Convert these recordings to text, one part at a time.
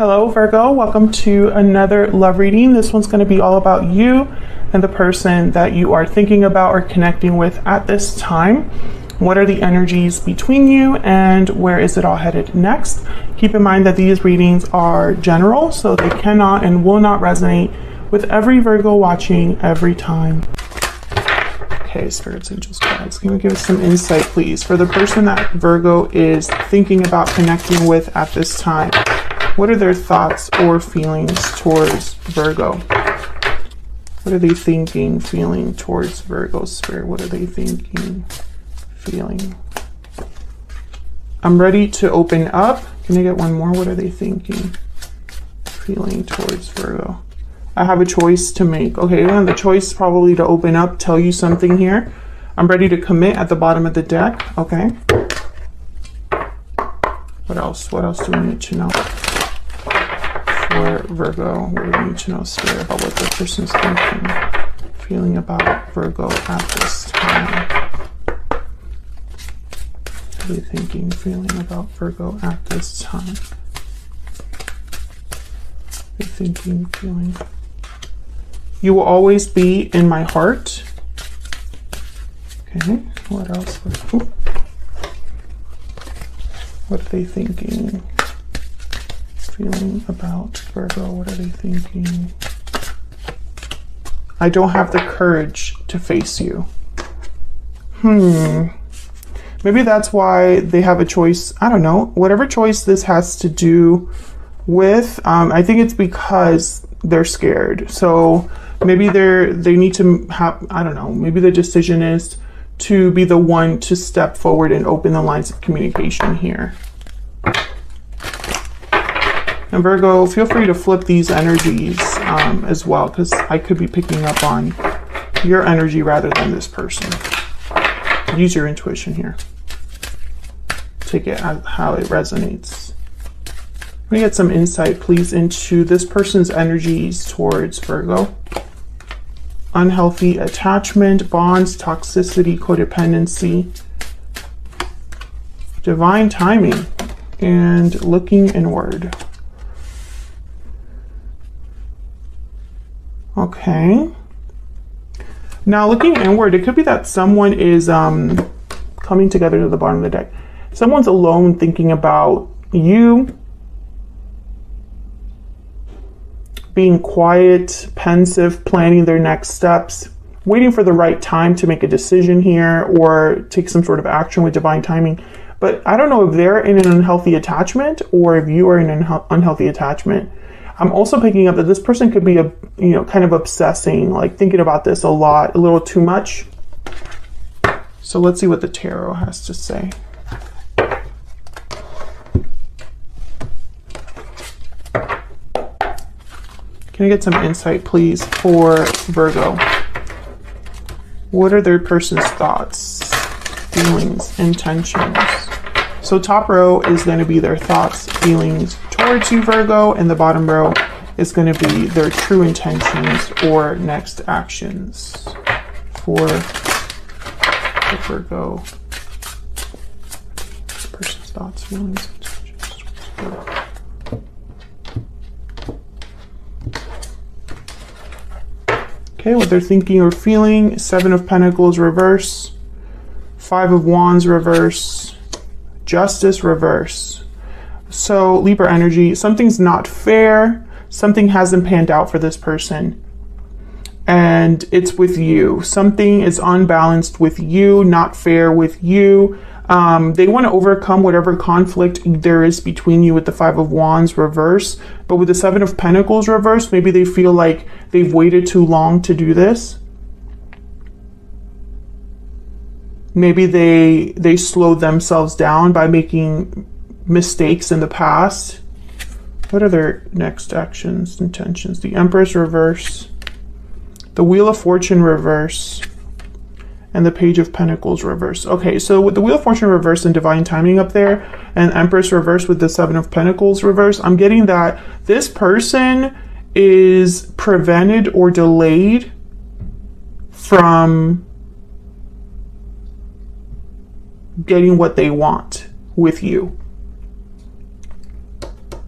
Hello Virgo, welcome to another love reading. This one's going to be all about you and the person that you are thinking about or connecting with at this time. What are the energies between you and where is it all headed next? Keep in mind that these readings are general, so they cannot and will not resonate with every Virgo watching every time. Okay, spirits, angels, guides, can you give us some insight, please, for the person that Virgo is thinking about connecting with at this time? What are their thoughts or feelings towards Virgo? What are they thinking, feeling towards Virgo, spirit? What are they thinking, feeling? I'm ready to open up. Can I get one more? What are they thinking, feeling towards Virgo? I have a choice to make. Okay, and the choice probably to open up, tell you something here. I'm ready to commit at the bottom of the deck. Okay. What else? What else do we need to know? For Virgo, what do we need to know, spirit, about what the person's thinking, feeling about Virgo at this time? What are they thinking, feeling about Virgo at this time? They're thinking, feeling. You will always be in my heart. Okay, what else? What are they thinking? Feeling about Virgo, what are they thinking? I don't have the courage to face you. Maybe that's why they have a choice. I don't know. Whatever choice this has to do with, I think it's because they're scared. So maybe they need to have, I don't know, maybe the decision is to be the one to step forward and open the lines of communication here. And Virgo, feel free to flip these energies as well, because I could be picking up on your energy rather than this person. Use your intuition here. Take it how it resonates. Let me get some insight, please, into this person's energies towards Virgo. Unhealthy attachment, bonds, toxicity, codependency, divine timing, and looking inward. Okay. Now, looking inward, it could be that someone is coming together to the bottom of the deck. Someone's alone thinking about you, being quiet, pensive, planning their next steps, waiting for the right time to make a decision here or take some sort of action with divine timing. But I don't know if they're in an unhealthy attachment or if you are in an unhealthy attachment. I'm also picking up that this person could be kind of obsessing, like thinking about this a lot, a little too much. So let's see what the tarot has to say. Can I get some insight, please, for Virgo? What are their person's thoughts, feelings, intentions? So top row is going to be their thoughts, feelings towards you, Virgo, and the bottom row is going to be their true intentions or next actions for the Virgo. This person's thoughts, feelings, intentions. Okay, what they're thinking or feeling. 7 of Pentacles reverse, 5 of Wands reverse, Justice reverse. So Libra energy, something's not fair, something hasn't panned out for this person, and it's with you. Something is unbalanced with you, not fair with you. They want to overcome whatever conflict there is between you with the 5 of Wands reverse, but with the 7 of Pentacles reverse, maybe they feel like they've waited too long to do this. Maybe they slowed themselves down by making mistakes in the past. What are their next actions, intentions? The Empress reverse, the Wheel of Fortune reverse, and the Page of Pentacles reverse. Okay, so with the Wheel of Fortune reverse and divine timing up there, and Empress reverse with the 7 of Pentacles reverse, I'm getting that this person is prevented or delayed from getting what they want with you.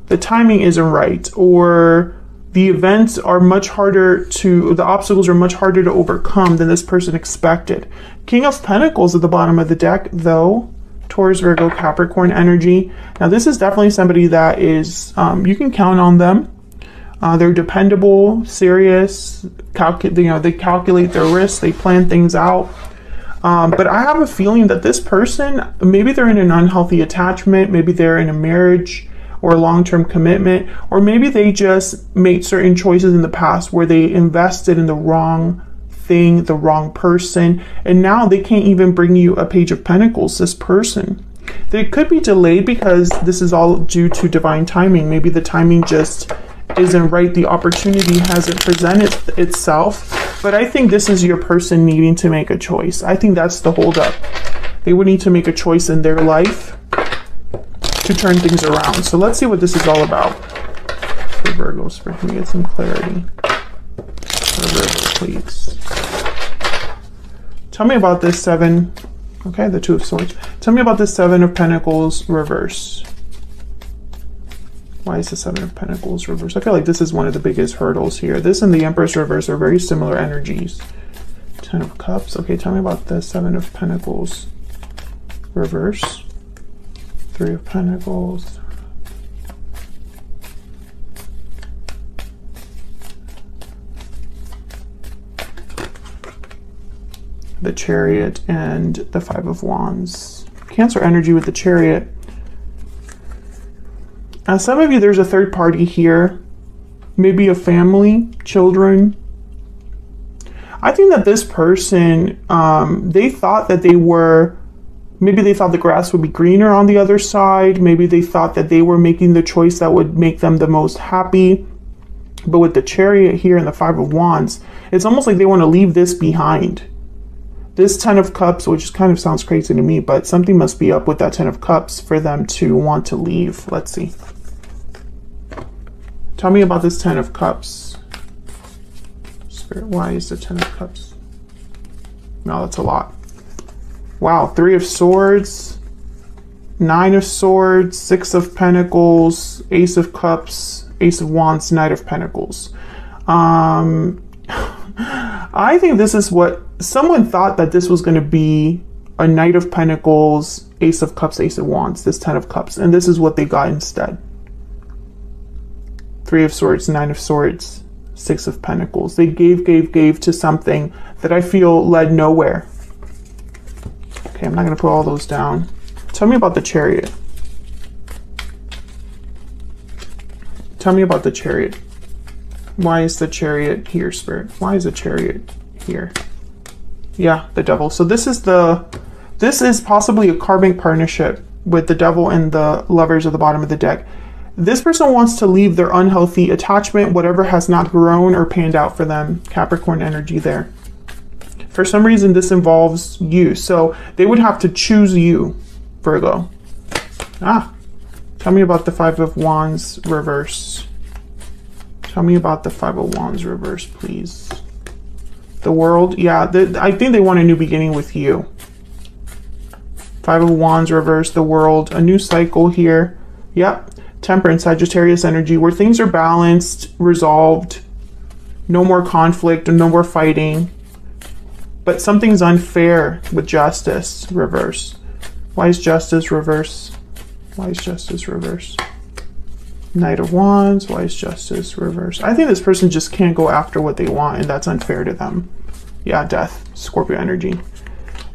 the timing isn't right, or the events are much harder to, the obstacles are much harder to overcome than this person expected. King of Pentacles at the bottom of the deck, though. Taurus, Virgo, Capricorn energy. Now this is definitely somebody that is, you can count on them. They're dependable, serious, they calculate their risks, they plan things out. But I have a feeling that this person, maybe they're in an unhealthy attachment, maybe they're in a marriage or a long-term commitment, or maybe they just made certain choices in the past where they invested in the wrong thing, the wrong person, and now they can't even bring you a Page of Pentacles, this person. They could be delayed because this is all due to divine timing. Maybe the timing just isn't right, the opportunity hasn't presented itself. But I think this is your person needing to make a choice. I think that's the holdup. They would need to make a choice in their life to turn things around. So let's see what this is all about. For Virgo, Spirit, can we get some clarity? For Virgo, please. Tell me about this Seven. Okay, the Two of Swords. Tell me about this Seven of Pentacles reverse. Why is the Seven of Pentacles reverse? I feel like this is one of the biggest hurdles here. This and the Empress reverse are very similar energies. Ten of Cups. Okay, tell me about the Seven of Pentacles reverse. Three of Pentacles. The Chariot and the Five of Wands. Cancer energy with the Chariot. Some of you, there's a third party here. Maybe a family, children. I think that this person, they thought that they were, maybe they thought the grass would be greener on the other side. Maybe they thought that they were making the choice that would make them the most happy. But with the Chariot here and the Five of Wands, it's almost like they want to leave this behind. This Ten of Cups, which kind of sounds crazy to me, but something must be up with that Ten of Cups for them to want to leave. Let's see. Tell me about this Ten of Cups. Spirit, why is the Ten of Cups? No, that's a lot. Wow, Three of Swords, Nine of Swords, Six of Pentacles, Ace of Cups, Ace of Wands, Knight of Pentacles. I think this is what someone thought, that this was going to be a Knight of Pentacles, Ace of Cups, Ace of Wands, this Ten of Cups, and this is what they got instead. Three of Swords, Nine of Swords, Six of Pentacles. They gave to something that I feel led nowhere. Okay, I'm not going to put all those down. Tell me about the Chariot. Tell me about the Chariot. Why is the Chariot here, Spirit? Why is the Chariot here? Yeah, the Devil. So this is possibly a karmic partnership with the Devil and the Lovers at the bottom of the deck. This person wants to leave their unhealthy attachment, whatever has not grown or panned out for them. Capricorn energy there. For some reason, this involves you. So they would have to choose you, Virgo. Tell me about the Five of Wands reverse. Tell me about the Five of Wands reverse, please. The World. Yeah, I think they want a new beginning with you. Five of Wands reverse, the World. A new cycle here. Yep. Temperance, Sagittarius energy, where things are balanced, resolved. No more conflict, no more fighting. But something's unfair with Justice reverse. Why is Justice reverse? Why is Justice reverse? Knight of Wands. Why is Justice reverse? I think this person just can't go after what they want, and that's unfair to them. Yeah, Death, Scorpio energy.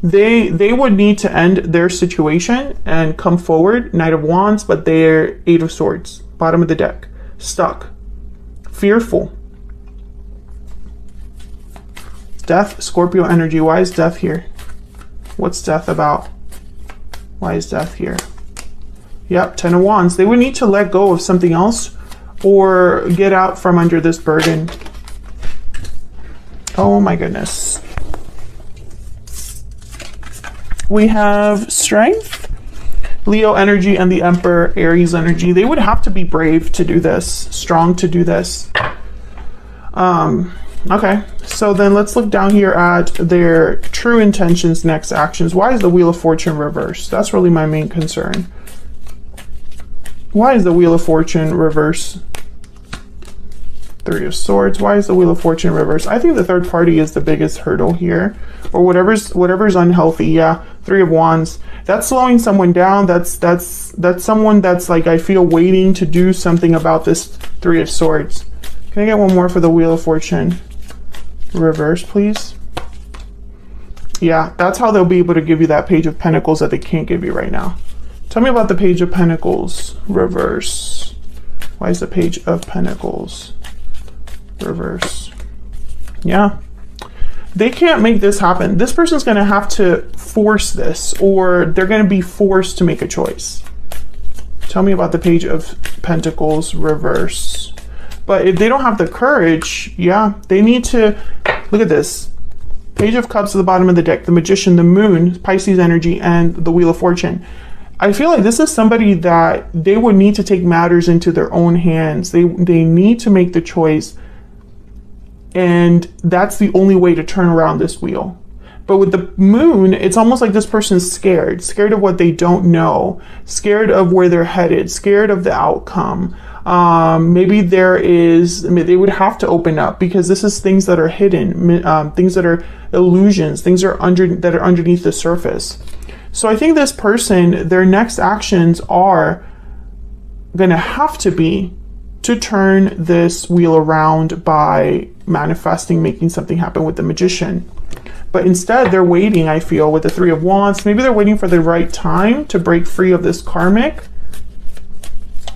They would need to end their situation and come forward. Knight of Wands, but they're Eight of Swords. Bottom of the deck. Stuck. Fearful. Death, Scorpio energy. Why is Death here? What's Death about? Why is Death here? Yep, Ten of Wands. They would need to let go of something else or get out from under this burden. Oh my goodness. We have Strength, Leo energy, and the Emperor, Aries energy. They would have to be brave to do this, strong to do this. Okay, so then let's look down here at their true intentions, next actions. Why is the Wheel of Fortune reversed? That's really my main concern. Why is the Wheel of Fortune reverse? Three of Swords. Why is the Wheel of Fortune reverse? I think the third party is the biggest hurdle here, or whatever's unhealthy. Yeah, Three of Wands. That's slowing someone down. That's someone that's like, I feel, waiting to do something about this Three of Swords. Can I get one more for the Wheel of Fortune reverse, please? Yeah, that's how they'll be able to give you that Page of Pentacles that they can't give you right now. Tell me about the Page of Pentacles reverse. Why is the Page of Pentacles reverse? Yeah, they can't make this happen. This person's going to have to force this, or they're going to be forced to make a choice. Tell me about the Page of Pentacles reverse. But if they don't have the courage, yeah, they need to, look at this. Page of Cups at the bottom of the deck, the Magician, the Moon, Pisces energy, and the Wheel of Fortune. I feel like this is somebody that they would need to take matters into their own hands. They need to make the choice, and that's the only way to turn around this wheel. But with the Moon, it's almost like this person's scared of what they don't know, scared of where they're headed, scared of the outcome. Maybe they would have to open up, because this is things that are hidden, things that are illusions, things that are underneath the surface. So I think this person, their next actions are going to have to be to turn this wheel around by manifesting, making something happen with the Magician. But instead, they're waiting, I feel, with the Three of Wands. Maybe they're waiting for the right time to break free of this karmic.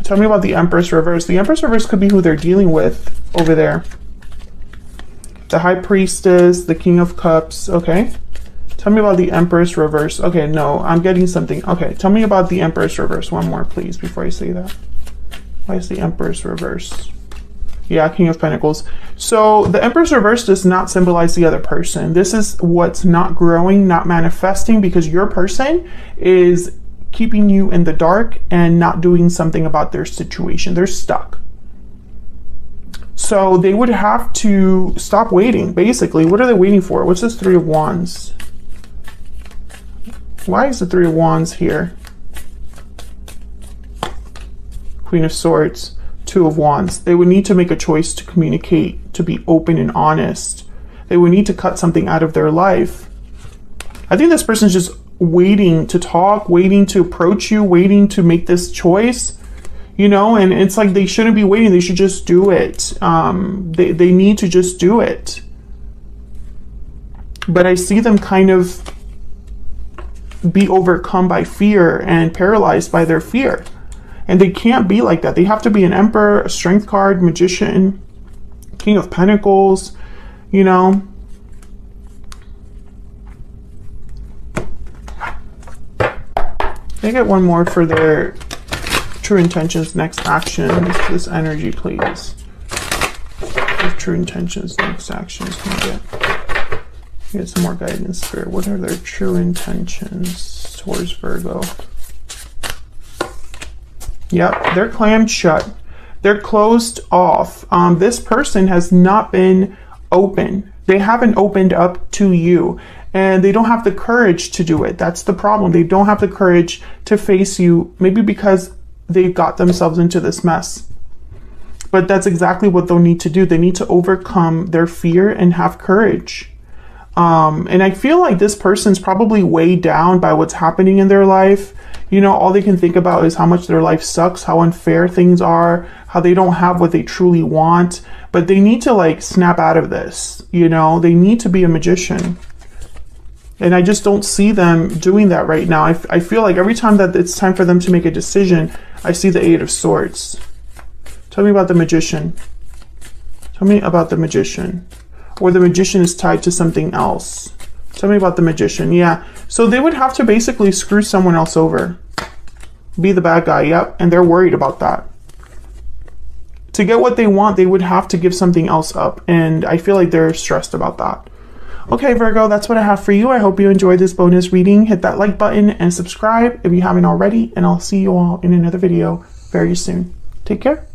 Tell me about the Empress reverse. The Empress reverse could be who they're dealing with over there. The High Priestess, the King of Cups. Okay. Tell me about the Empress reverse. Okay, no, I'm getting something. Okay, tell me about the Empress reverse. One more, please, before I say that. Why is the Empress reverse? Yeah, King of Pentacles. So the Empress reverse does not symbolize the other person. This is what's not growing, not manifesting, because your person is keeping you in the dark and not doing something about their situation. They're stuck. So they would have to stop waiting, basically. What are they waiting for? What's this Three of Wands? Why is the Three of Wands here? Queen of Swords, Two of Wands. They would need to make a choice to communicate, to be open and honest. They would need to cut something out of their life. I think this person's just waiting to talk, waiting to approach you, waiting to make this choice, you know, and it's like they shouldn't be waiting. They should just do it. They need to just do it. But I see them kind of be overcome by fear and paralyzed by their fear. And they can't be like that. They have to be an Emperor, a Strength card, Magician, King of Pentacles, you know. Can I get one more for their true intentions, next actions? This energy, please. Their true intentions, next actions. Can I get some more guidance, Spirit? What are their true intentions towards Virgo? Yep, they're clammed shut. They're closed off. This person has not been open. They haven't opened up to you, and they don't have the courage to do it. That's the problem. They don't have the courage to face you, maybe because they've got themselves into this mess. But that's exactly what they'll need to do. They need to overcome their fear and have courage. And I feel like this person's probably weighed down by what's happening in their life. You know, all they can think about is how much their life sucks, how unfair things are, how they don't have what they truly want. But they need to like snap out of this, you know, they need to be a magician. And I just don't see them doing that right now. I feel like every time that it's time for them to make a decision, I see the Eight of Swords. Tell me about the Magician. Tell me about the Magician. Or the Magician is tied to something else. Tell me about the Magician. Yeah, so they would have to basically screw someone else over. Be the bad guy, yep, and they're worried about that. To get what they want, they would have to give something else up, and I feel like they're stressed about that. Okay, Virgo, that's what I have for you. I hope you enjoyed this bonus reading. Hit that like button and subscribe if you haven't already, and I'll see you all in another video very soon. Take care.